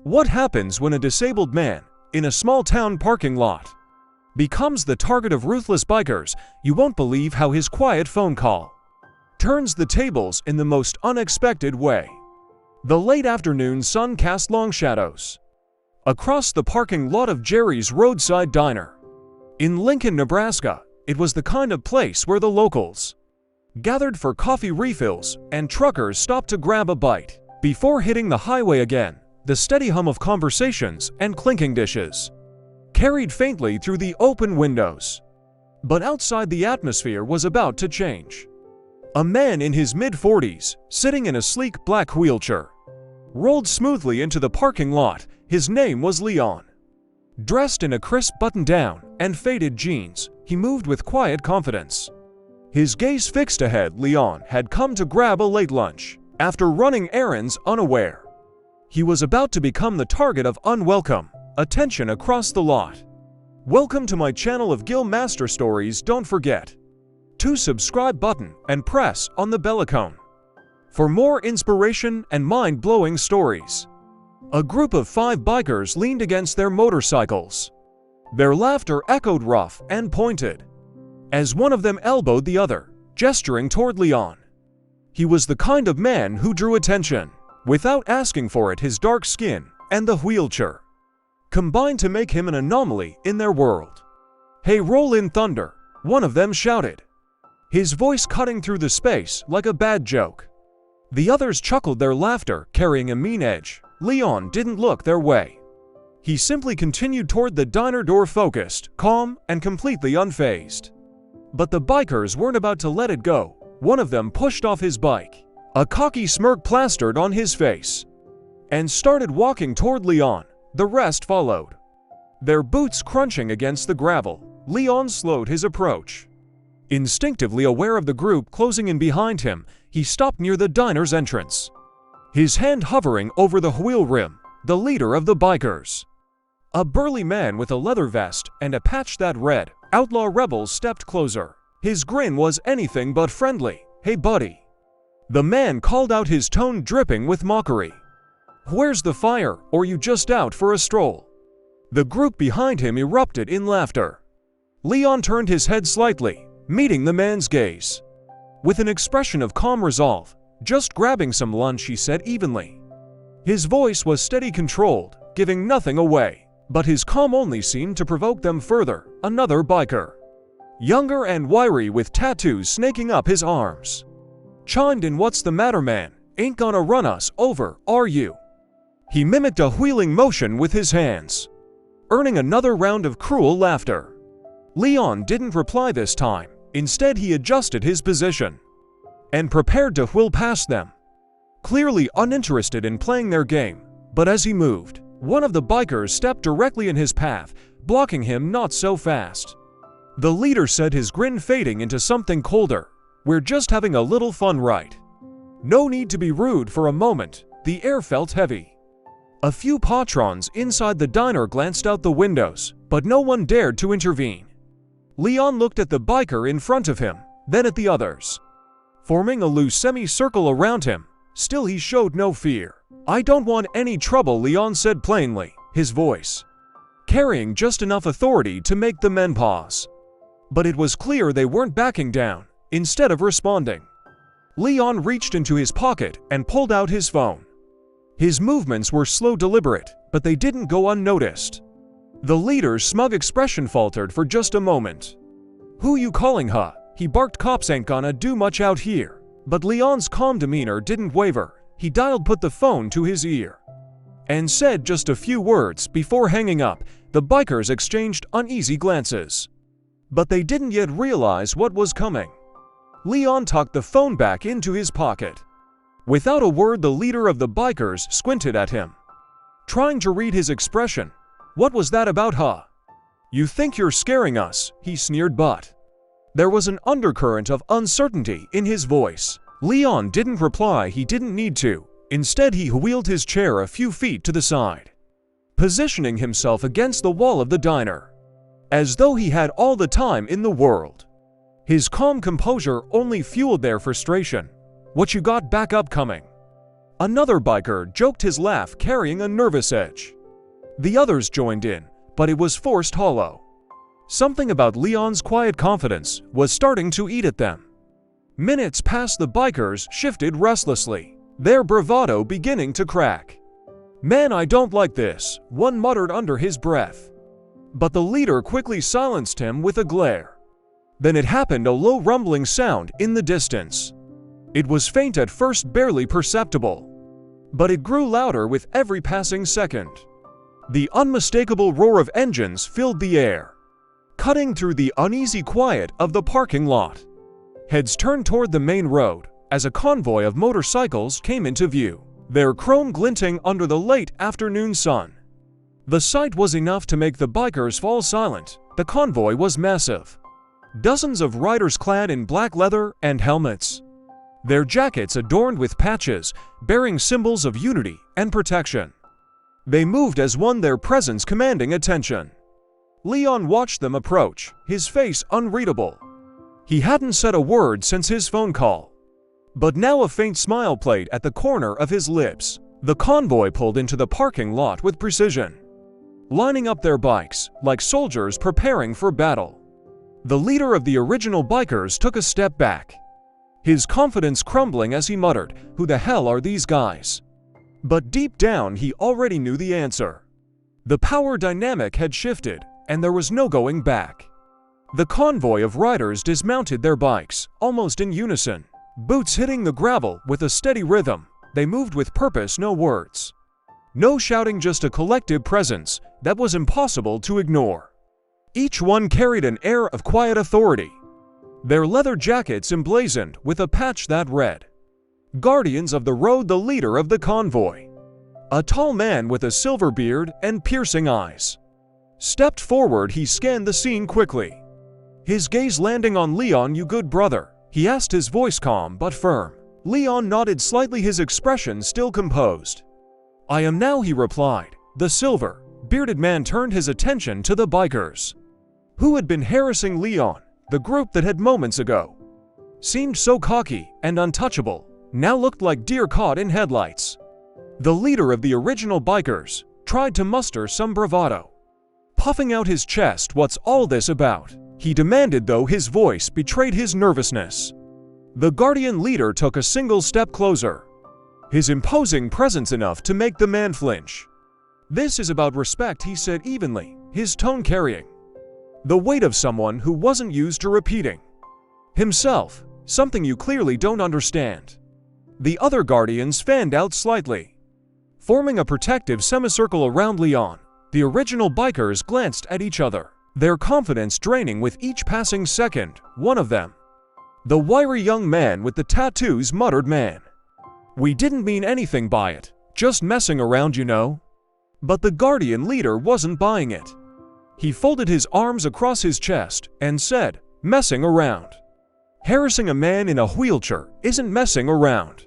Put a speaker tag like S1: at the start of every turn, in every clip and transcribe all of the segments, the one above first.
S1: What happens when a disabled man, in a small town parking lot, becomes the target of ruthless bikers? You won't believe how his quiet phone call turns the tables in the most unexpected way. The late afternoon sun cast long shadows across the parking lot of Jerry's roadside diner. In Lincoln, Nebraska, it was the kind of place where the locals gathered for coffee refills and truckers stopped to grab a bite before hitting the highway again. The steady hum of conversations and clinking dishes carried faintly through the open windows. But outside, the atmosphere was about to change. A man in his mid-40s, sitting in a sleek black wheelchair, rolled smoothly into the parking lot. His name was Leon. Dressed in a crisp button-down and faded jeans, he moved with quiet confidence. His gaze fixed ahead. Leon had come to grab a late lunch after running errands unaware he was about to become the target of unwelcome attention across the lot. Welcome to my channel of Gill Master Stories. Don't forget to subscribe button and press on the bell icon for more inspiration and mind-blowing stories. A group of 5 bikers leaned against their motorcycles. Their laughter echoed rough and pointed as one of them elbowed the other, gesturing toward Leon. He was the kind of man who drew attention without asking for it. His dark skin and the wheelchair combined to make him an anomaly in their world. "Hey, roll in thunder," one of them shouted, his voice cutting through the space like a bad joke. The others chuckled, their laughter carrying a mean edge. Leon didn't look their way. He simply continued toward the diner door, focused, calm, and completely unfazed. But the bikers weren't about to let it go. One of them pushed off his bike, a cocky smirk plastered on his face, and started walking toward Leon. The rest followed, their boots crunching against the gravel. Leon slowed his approach. Instinctively aware of the group closing in behind him, he stopped near the diner's entrance, his hand hovering over the wheel rim. The leader of the bikers, a burly man with a leather vest and a patch that read "Outlaw Rebels," stepped closer. His grin was anything but friendly. "Hey, buddy," the man called out, his tone dripping with mockery. "Where's the fire, or you just out for a stroll?" The group behind him erupted in laughter. Leon turned his head slightly, meeting the man's gaze with an expression of calm resolve. "Just grabbing some lunch," he said evenly. His voice was steady, controlled, giving nothing away. But his calm only seemed to provoke them further. Another biker, younger and wiry with tattoos snaking up his arms, chimed in, "What's the matter, man? Ain't gonna run us over, are you?" He mimicked a wheeling motion with his hands, earning another round of cruel laughter. Leon didn't reply this time. Instead, he adjusted his position and prepared to wheel past them, clearly uninterested in playing their game. But as he moved, one of the bikers stepped directly in his path, blocking him. "Not so fast," the leader said, his grin fading into something colder. "We're just having a little fun, right? No need to be rude." For a moment, the air felt heavy. A few patrons inside the diner glanced out the windows, but no one dared to intervene. Leon looked at the biker in front of him, then at the others, forming a loose semicircle around him. Still, he showed no fear. "I don't want any trouble," Leon said plainly, his voice carrying just enough authority to make the men pause. But it was clear they weren't backing down. Instead of responding, Leon reached into his pocket and pulled out his phone. His movements were slow, deliberate, but they didn't go unnoticed. The leader's smug expression faltered for just a moment. "Who you calling, huh?" he barked. "Cops ain't gonna do much out here." But Leon's calm demeanor didn't waver. He dialed, put the phone to his ear, and said just a few words before hanging up. The bikers exchanged uneasy glances, but they didn't yet realize what was coming. Leon tucked the phone back into his pocket. Without a word, the leader of the bikers squinted at him, trying to read his expression. "What was that about, huh? You think you're scaring us?" he sneered, but there was an undercurrent of uncertainty in his voice. Leon didn't reply. He didn't need to. Instead, he wheeled his chair a few feet to the side, positioning himself against the wall of the diner, as though he had all the time in the world. His calm composure only fueled their frustration. "What you got back up coming?" Another biker joked, his laugh carrying a nervous edge. The others joined in, but it was forced hollow. Something about Leon's quiet confidence was starting to eat at them. Minutes past, the bikers shifted restlessly, their bravado beginning to crack. "Man, I don't like this," one muttered under his breath. But the leader quickly silenced him with a glare. Then it happened, a low rumbling sound in the distance. It was faint at first, barely perceptible. But it grew louder with every passing second. The unmistakable roar of engines filled the air, cutting through the uneasy quiet of the parking lot. Heads turned toward the main road as a convoy of motorcycles came into view, their chrome glinting under the late afternoon sun. The sight was enough to make the bikers fall silent. The convoy was massive. Dozens of riders clad in black leather and helmets, their jackets adorned with patches bearing symbols of unity and protection. They moved as one, their presence commanding attention. Leon watched them approach, his face unreadable. He hadn't said a word since his phone call. But now a faint smile played at the corner of his lips. The convoy pulled into the parking lot with precision, lining up their bikes like soldiers preparing for battle. The leader of the original bikers took a step back, his confidence crumbling as he muttered, "Who the hell are these guys?" But deep down he already knew the answer. The power dynamic had shifted, and there was no going back. The convoy of riders dismounted their bikes, almost in unison, boots hitting the gravel with a steady rhythm. They moved with purpose, no words. No shouting, just a collective presence that was impossible to ignore. Each one carried an air of quiet authority, their leather jackets emblazoned with a patch that read, "Guardians of the Road." The leader of the convoy, a tall man with a silver beard and piercing eyes, stepped forward. He scanned the scene quickly, his gaze landing on Leon. "You good brother?" he asked, his voice calm but firm. Leon nodded slightly, his expression still composed. "I am now," he replied. The silver-bearded man turned his attention to the bikers who had been harassing Leon. The group that had moments ago seemed so cocky and untouchable now looked like deer caught in headlights. The leader of the original bikers tried to muster some bravado, puffing out his chest. "What's all this about?" he demanded, though his voice betrayed his nervousness. The Guardian leader took a single step closer, his imposing presence enough to make the man flinch. "This is about respect," he said evenly, his tone carrying the weight of someone who wasn't used to repeating himself. "Something you clearly don't understand." The other Guardians fanned out slightly, forming a protective semicircle around Leon. The original bikers glanced at each other, their confidence draining with each passing second. One of them, the wiry young man with the tattoos, muttered, "Man, we didn't mean anything by it. Just messing around, you know." But the Guardian leader wasn't buying it. He folded his arms across his chest and said, "Messing around? Harassing a man in a wheelchair isn't messing around.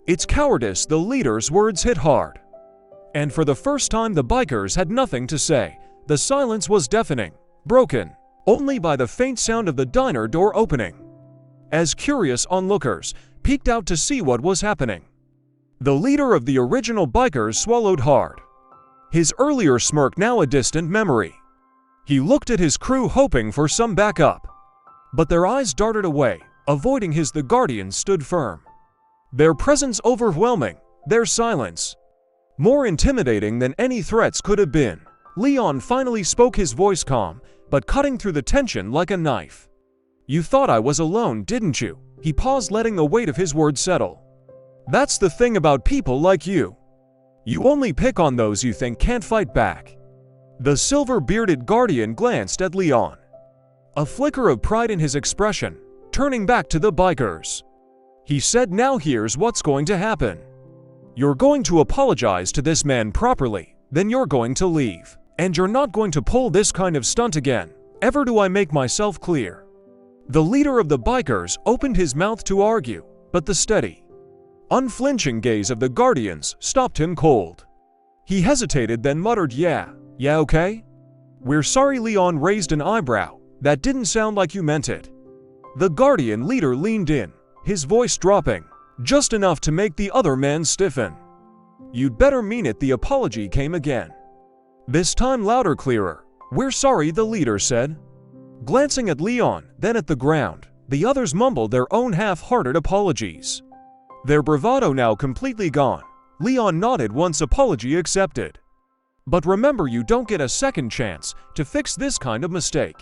S1: It's cowardice." The leader's words hit hard, and for the first time the bikers had nothing to say. The silence was deafening, broken only by the faint sound of the diner door opening, as curious onlookers peeked out to see what was happening. The leader of the original bikers swallowed hard, his earlier smirk now a distant memory. He looked at his crew, hoping for some backup, but their eyes darted away, avoiding his. The Guardians stood firm, their presence overwhelming, their silence more intimidating than any threats could have been. Leon finally spoke, his voice calm but cutting through the tension like a knife. "You thought I was alone, didn't you?" He paused, letting the weight of his words settle. "That's the thing about people like you. You only pick on those you think can't fight back." The silver-bearded Guardian glanced at Leon, a flicker of pride in his expression. Turning back to the bikers, he said, "Now here's what's going to happen. You're going to apologize to this man properly, then you're going to leave. And you're not going to pull this kind of stunt again. Ever. Do I make myself clear?" The leader of the bikers opened his mouth to argue, but the steady, unflinching gaze of the Guardians stopped him cold. He hesitated, then muttered, Yeah, okay? We're sorry." Leon raised an eyebrow. "That didn't sound like you meant it." The Guardian leader leaned in, his voice dropping. just enough to make the other man stiffen. "You'd better mean it," the apology came again. This time louder, clearer. "We're sorry," the leader said. Glancing at Leon, then at the ground, the others mumbled their own half-hearted apologies. Their bravado now completely gone, Leon nodded once apology accepted. "But remember, you don't get a second chance to fix this kind of mistake."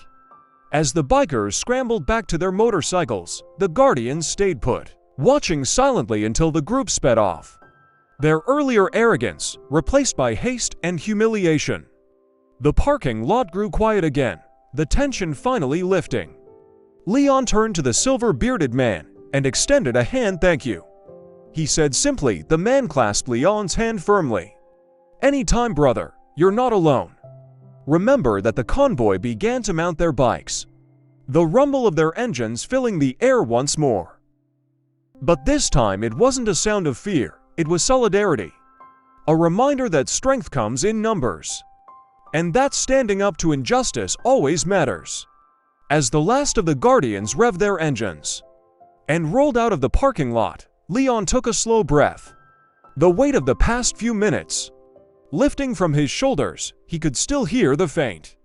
S1: As the bikers scrambled back to their motorcycles, the Guardians stayed put, watching silently until the group sped off. Their earlier arrogance replaced by haste and humiliation. The parking lot grew quiet again, the tension finally lifting. Leon turned to the silver-bearded man and extended a hand. "Thank you," he said simply. The man clasped Leon's hand firmly. "Anytime, brother. You're not alone." Remember that the convoy began to mount their bikes, the rumble of their engines filling the air once more. But this time it wasn't a sound of fear, it was solidarity. A reminder that strength comes in numbers, and that standing up to injustice always matters. As the last of the Guardians revved their engines and rolled out of the parking lot, Leon took a slow breath. The weight of the past few minutes lifting from his shoulders, he could still hear the faint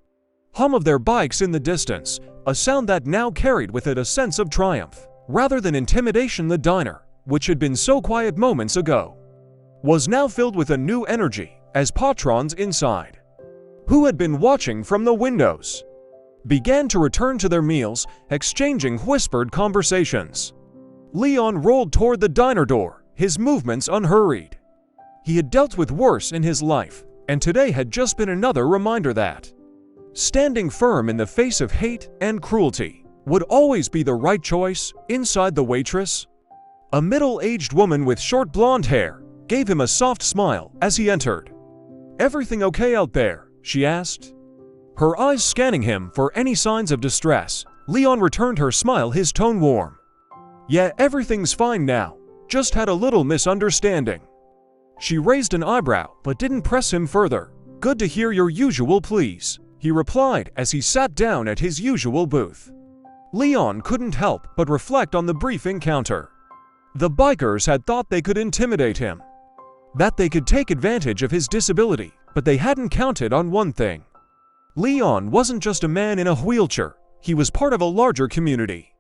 S1: hum of their bikes in the distance, a sound that now carried with it a sense of triumph, rather than intimidation. The diner, which had been so quiet moments ago, was now filled with a new energy, as patrons inside, who had been watching from the windows, began to return to their meals, exchanging whispered conversations. Leon rolled toward the diner door, his movements unhurried. He had dealt with worse in his life, and today had just been another reminder that standing firm in the face of hate and cruelty would always be the right choice. Inside, the waitress, a middle-aged woman with short blonde hair, gave him a soft smile as he entered. "Everything okay out there?" she asked, her eyes scanning him for any signs of distress. Leon returned her smile, his tone warm. "Yeah, everything's fine now. Just had a little misunderstanding." She raised an eyebrow but didn't press him further. "Good to hear. Your usual, please," he replied as he sat down at his usual booth. Leon couldn't help but reflect on the brief encounter. The bikers had thought they could intimidate him, that they could take advantage of his disability, but they hadn't counted on one thing. Leon wasn't just a man in a wheelchair, he was part of a larger community,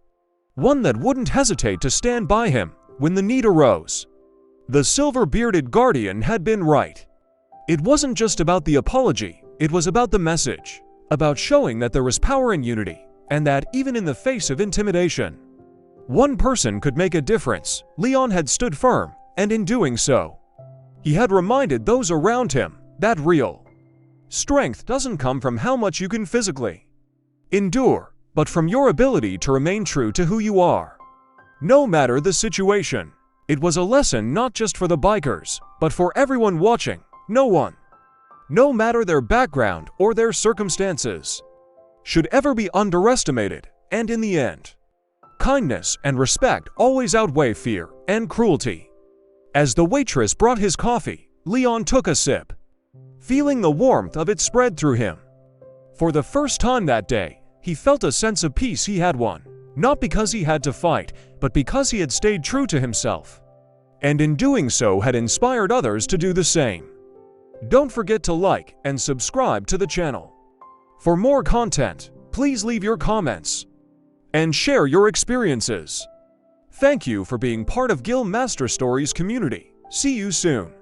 S1: one that wouldn't hesitate to stand by him when the need arose. The silver-bearded Guardian had been right. It wasn't just about the apology, it was about the message, about showing that there was power in unity, and that even in the face of intimidation, one person could make a difference. Leon had stood firm, and in doing so, he had reminded those around him that real strength doesn't come from how much you can physically endure, but from your ability to remain true to who you are, no matter the situation. It was a lesson not just for the bikers, but for everyone watching. No one, no matter their background or their circumstances, should ever be underestimated, and in the end, kindness and respect always outweigh fear and cruelty. As the waitress brought his coffee, Leon took a sip, feeling the warmth of it spread through him. For the first time that day, he felt a sense of peace. He had won, not because he had to fight, but because he had stayed true to himself, and in doing so had inspired others to do the same. Don't forget to like and subscribe to the channel. For more content, please leave your comments and share your experiences. Thank you for being part of Gill Master Stories community. See you soon.